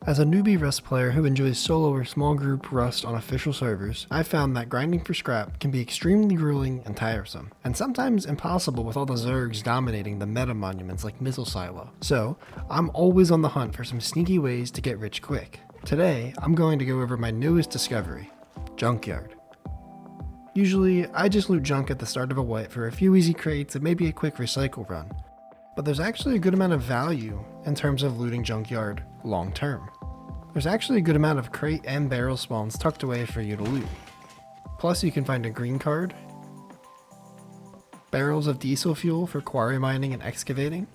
As a newbie Rust player who enjoys solo or small group Rust on official servers, I've found that grinding for scrap can be extremely grueling and tiresome, and sometimes impossible with all the Zergs dominating the meta monuments like Missile Silo. So, I'm always on the hunt for some sneaky ways to get rich quick. Today, I'm going to go over my newest discovery, Junkyard. Usually, I just loot junk at the start of a wipe for a few easy crates and maybe a quick recycle run. But there's actually a good amount of value in terms of looting Junkyard long term. There's actually a good amount of crate and barrel spawns tucked away for you to loot. Plus you can find a green card, barrels of diesel fuel for quarry mining and excavating.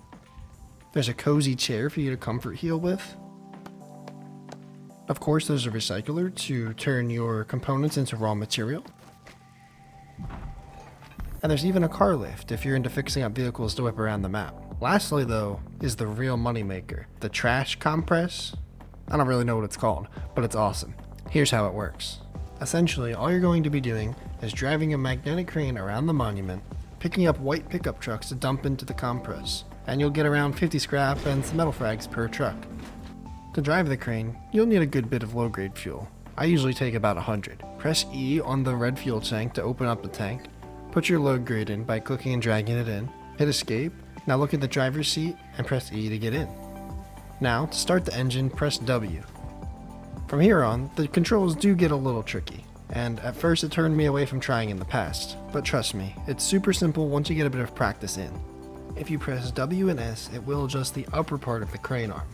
There's a cozy chair for you to comfort heal with. Of course there's a recycler to turn your components into raw material. And there's even a car lift if you're into fixing up vehicles to whip around the map. Lastly though, is the real moneymaker, the trash compress. I don't really know what it's called, but it's awesome. Here's how it works. Essentially, all you're going to be doing is driving a magnetic crane around the monument, picking up white pickup trucks to dump into the compress, and you'll get around 50 scrap and some metal frags per truck. To drive the crane, you'll need a good bit of low-grade fuel. I usually take about 100. Press E on the red fuel tank to open up the tank, put your load grade in by clicking and dragging it in, hit escape, now look at the driver's seat and press E to get in. Now, to start the engine, press W. From here on, the controls do get a little tricky, and at first it turned me away from trying in the past, but trust me, it's super simple once you get a bit of practice in. If you press W and S, it will adjust the upper part of the crane arm.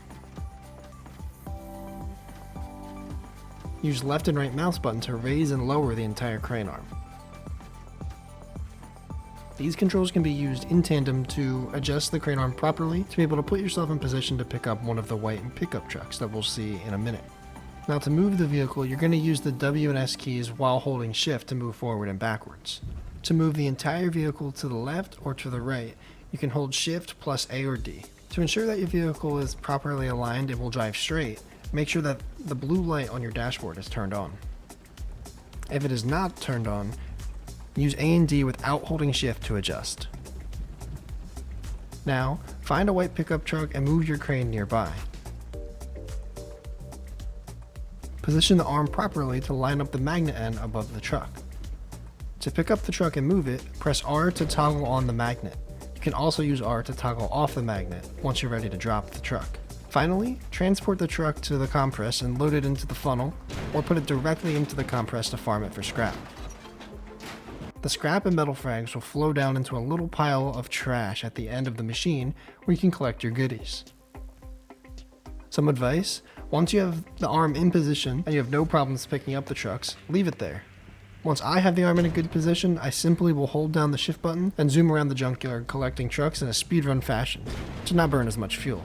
Use left and right mouse button to raise and lower the entire crane arm. These controls can be used in tandem to adjust the crane arm properly to be able to put yourself in position to pick up one of the white pickup trucks that we'll see in a minute. Now to move the vehicle, you're going to use the W and S keys while holding shift to move forward and backwards. To move the entire vehicle to the left or to the right, you can hold shift plus A or D. To ensure that your vehicle is properly aligned and will drive straight, make sure that the blue light on your dashboard is turned on. If it is not turned on, use A and D without holding shift to adjust. Now, find a white pickup truck and move your crane nearby. Position the arm properly to line up the magnet end above the truck. To pick up the truck and move it, press R to toggle on the magnet. You can also use R to toggle off the magnet once you're ready to drop the truck. Finally, transport the truck to the compress and load it into the funnel, or put it directly into the compress to farm it for scrap. The scrap and metal frags will flow down into a little pile of trash at the end of the machine where you can collect your goodies. Some advice: once you have the arm in position and you have no problems picking up the trucks, leave it there. Once I have the arm in a good position, I simply will hold down the shift button and zoom around the junkyard collecting trucks in a speedrun fashion to not burn as much fuel.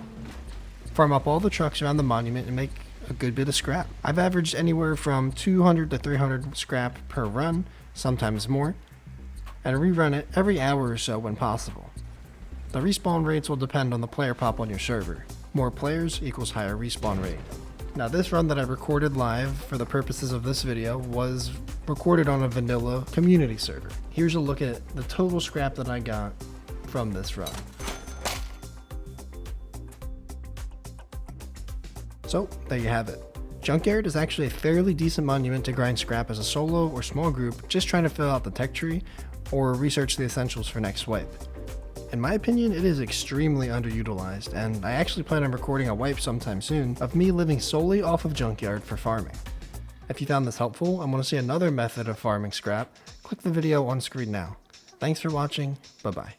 Farm up all the trucks around the monument and make a good bit of scrap. I've averaged anywhere from 200 to 300 scrap per run, sometimes more, and rerun it every hour or so when possible. The respawn rates will depend on the player pop on your server. More players equals higher respawn rate. Now this run that I recorded live for the purposes of this video was recorded on a vanilla community server. Here's a look at the total scrap that I got from this run. So there you have it. Junkyard is actually a fairly decent monument to grind scrap as a solo or small group just trying to fill out the tech tree or research the essentials for next wipe. In my opinion, it is extremely underutilized, and I actually plan on recording a wipe sometime soon of me living solely off of Junkyard for farming. If you found this helpful and want to see another method of farming scrap, click the video on screen now. Thanks for watching, bye bye.